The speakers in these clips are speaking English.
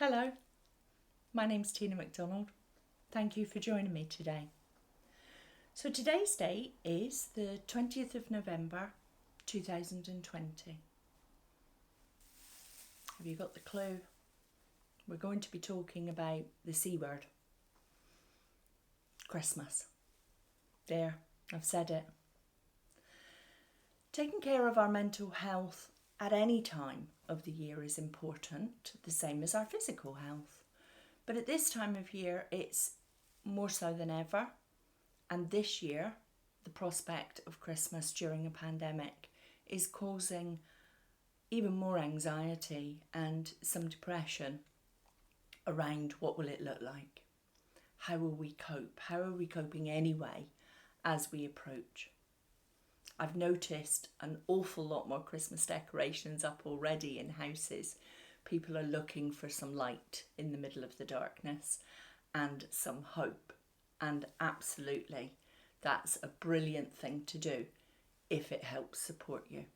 Hello, my name's Tina McDonald. Thank you for joining me today. So today's date is the 20th of November 2020. Have you got the clue? We're going to be talking about the C word. Christmas. There, I've said it. Taking care of our mental health at any time of the year is important, the same as our physical health. But at this time of year, it's more so than ever. And this year, the prospect of Christmas during a pandemic is causing even more anxiety and some depression around what will it look like? How will we cope? How are we coping anyway as we approach? I've noticed an awful lot more Christmas decorations up already in houses. People are looking for some light in the middle of the darkness and some hope. And absolutely, that's a brilliant thing to do if it helps support you.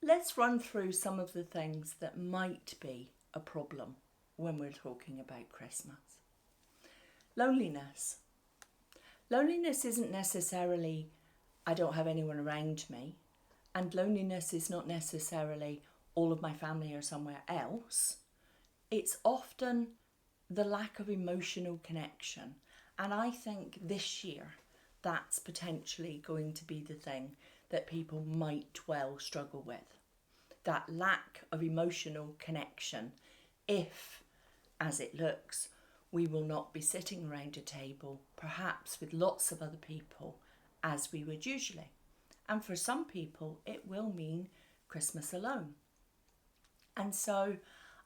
Let's run through some of the things that might be a problem when we're talking about Christmas. Loneliness. Loneliness isn't necessarily I don't have anyone around me, and loneliness is not necessarily all of my family are somewhere else. It's often the lack of emotional connection, and I think this year that's potentially going to be the thing that people might well struggle with. That lack of emotional connection, if, as it looks, we will not be sitting around a table, perhaps with lots of other people, as we would usually. And for some people, it will mean Christmas alone. And so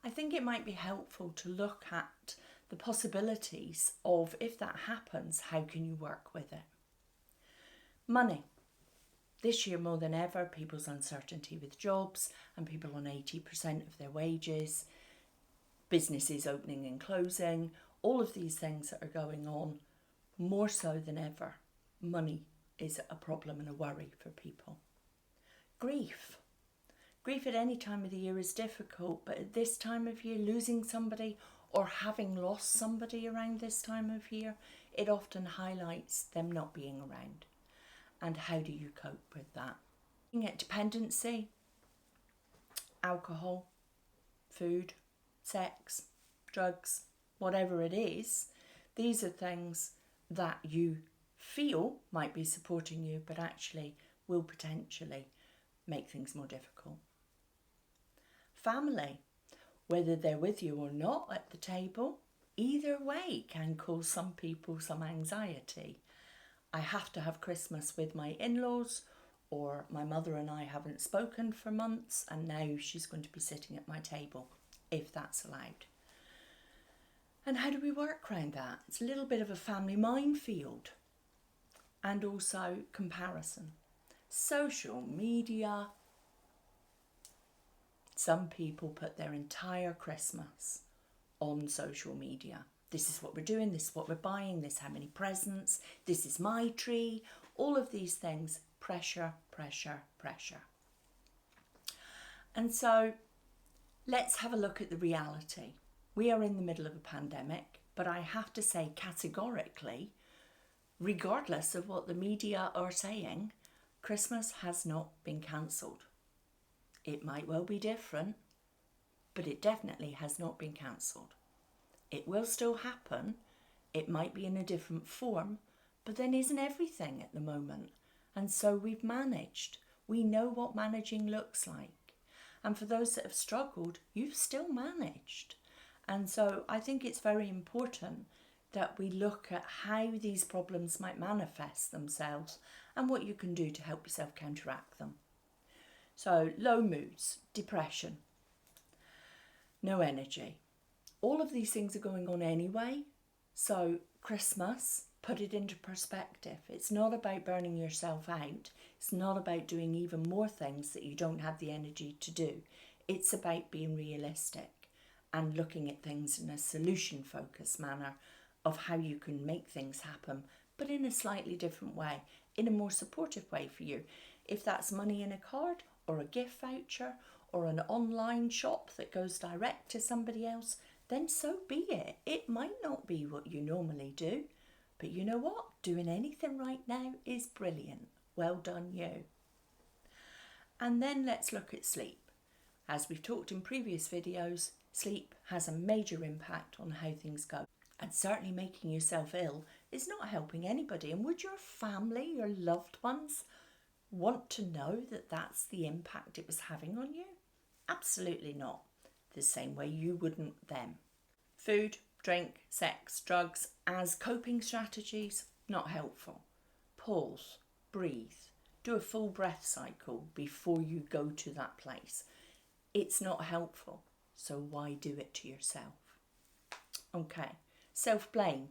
I think it might be helpful to look at the possibilities of, if that happens, how can you work with it? Money. This year more than ever, people's uncertainty with jobs and people on 80% of their wages, businesses opening and closing, all of these things that are going on, more so than ever, money is a problem and a worry for people. Grief. Grief at any time of the year is difficult, but at this time of year, losing somebody or having lost somebody around this time of year, it often highlights them not being around. And how do you cope with that? Looking at dependency, alcohol, food, sex, drugs, whatever it is, these are things that you feel might be supporting you, but actually will potentially make things more difficult. Family, whether they're with you or not at the table, either way can cause some people some anxiety. I have to have Christmas with my in-laws, or my mother and I haven't spoken for months and now she's going to be sitting at my table, if that's allowed. And how do we work around that? It's a little bit of a family minefield. And also comparison. Social media. Some people put their entire Christmas on social media. This is what we're doing, this is what we're buying, this is how many presents, this is my tree. All of these things, pressure, pressure, pressure. And so let's have a look at the reality. We are in the middle of a pandemic, but I have to say categorically, regardless of what the media are saying, Christmas has not been cancelled. It might well be different, but it definitely has not been cancelled. It will still happen. It might be in a different form, but then isn't everything at the moment. And so we've managed. We know what managing looks like. And for those that have struggled, you've still managed. And so I think it's very important that we look at how these problems might manifest themselves and what you can do to help yourself counteract them. So low moods, depression, no energy. All of these things are going on anyway. So Christmas, put it into perspective. It's not about burning yourself out. It's not about doing even more things that you don't have the energy to do. It's about being realistic and looking at things in a solution-focused manner of how you can make things happen, but in a slightly different way, in a more supportive way for you. If that's money in a card or a gift voucher or an online shop that goes direct to somebody else, then so be it. It might not be what you normally do, but you know what? Doing anything right now is brilliant. Well done, you. And then let's look at sleep. As we've talked in previous videos, sleep has a major impact on how things go. And certainly making yourself ill is not helping anybody. And would your family, your loved ones, want to know that that's the impact it was having on you? Absolutely not. The same way you wouldn't them. Food, drink, sex, drugs as coping strategies, not helpful. Pause, breathe, do a full breath cycle before you go to that place. It's not helpful, so why do it to yourself? Okay, self-blame.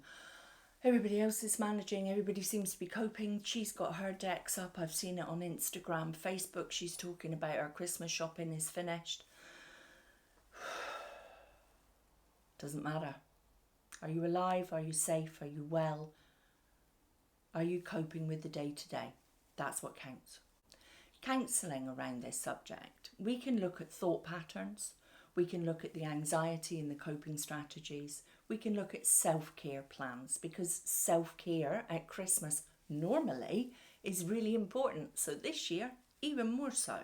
Everybody else is managing, everybody seems to be coping. She's got her decks up, I've seen it on Instagram, Facebook, she's talking about her Christmas shopping is finished. Doesn't matter. Are you alive? Are you safe? Are you well? Are you coping with the day-to-day? That's what counts. Counselling around this subject, we can look at thought patterns, we can look at the anxiety and the coping strategies, we can look at self-care plans, because self-care at Christmas normally is really important. So this year, even more so.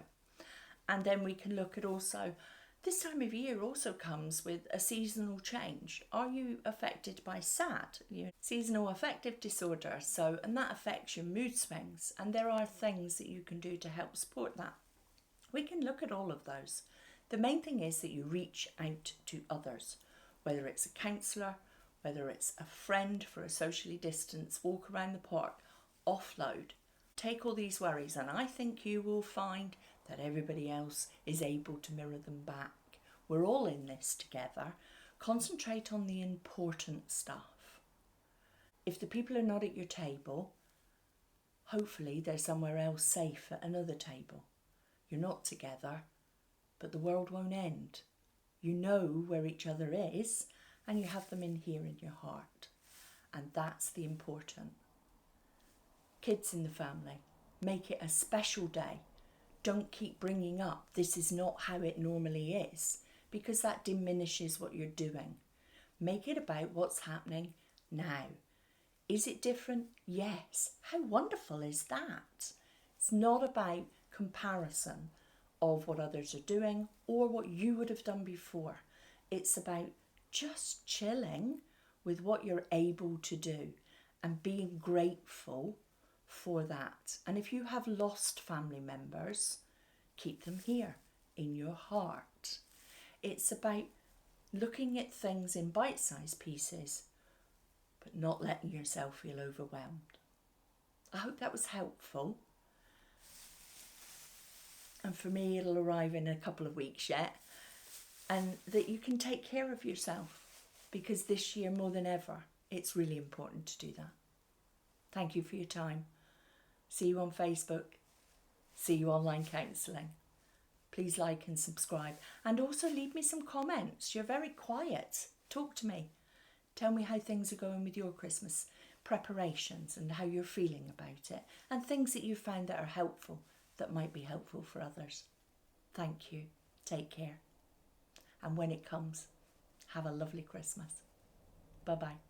And then we can look at also, this time of year also comes with a seasonal change. Are you affected by SAD, seasonal affective disorder? And that affects your mood swings, and there are things that you can do to help support that. We can look at all of those. The main thing is that you reach out to others, whether it's a counsellor, whether it's a friend for a socially distanced walk around the park, offload. Take all these worries, and I think you will find that everybody else is able to mirror them back. We're all in this together. Concentrate on the important stuff. If the people are not at your table, hopefully they're somewhere else safe at another table. You're not together, but the world won't end. You know where each other is, and you have them in here in your heart. And that's the important. Kids in the family, make it a special day. Don't keep bringing up, this is not how it normally is, because that diminishes what you're doing. Make it about what's happening now. Is it different? Yes. How wonderful is that? It's not about comparison of what others are doing or what you would have done before. It's about just chilling with what you're able to do and being grateful for that. And if you have lost family members, keep them here in your heart. It's about looking at things in bite-sized pieces, but not letting yourself feel overwhelmed. I hope that was helpful. And for me, it'll arrive in a couple of weeks yet. And that you can take care of yourself, because this year more than ever, it's really important to do that. Thank you for your time. See you on Facebook. See you online counselling. Please like and subscribe. And also leave me some comments. You're very quiet. Talk to me. Tell me how things are going with your Christmas preparations and how you're feeling about it. And things that you found that are helpful, that might be helpful for others. Thank you. Take care. And when it comes, have a lovely Christmas. Bye-bye.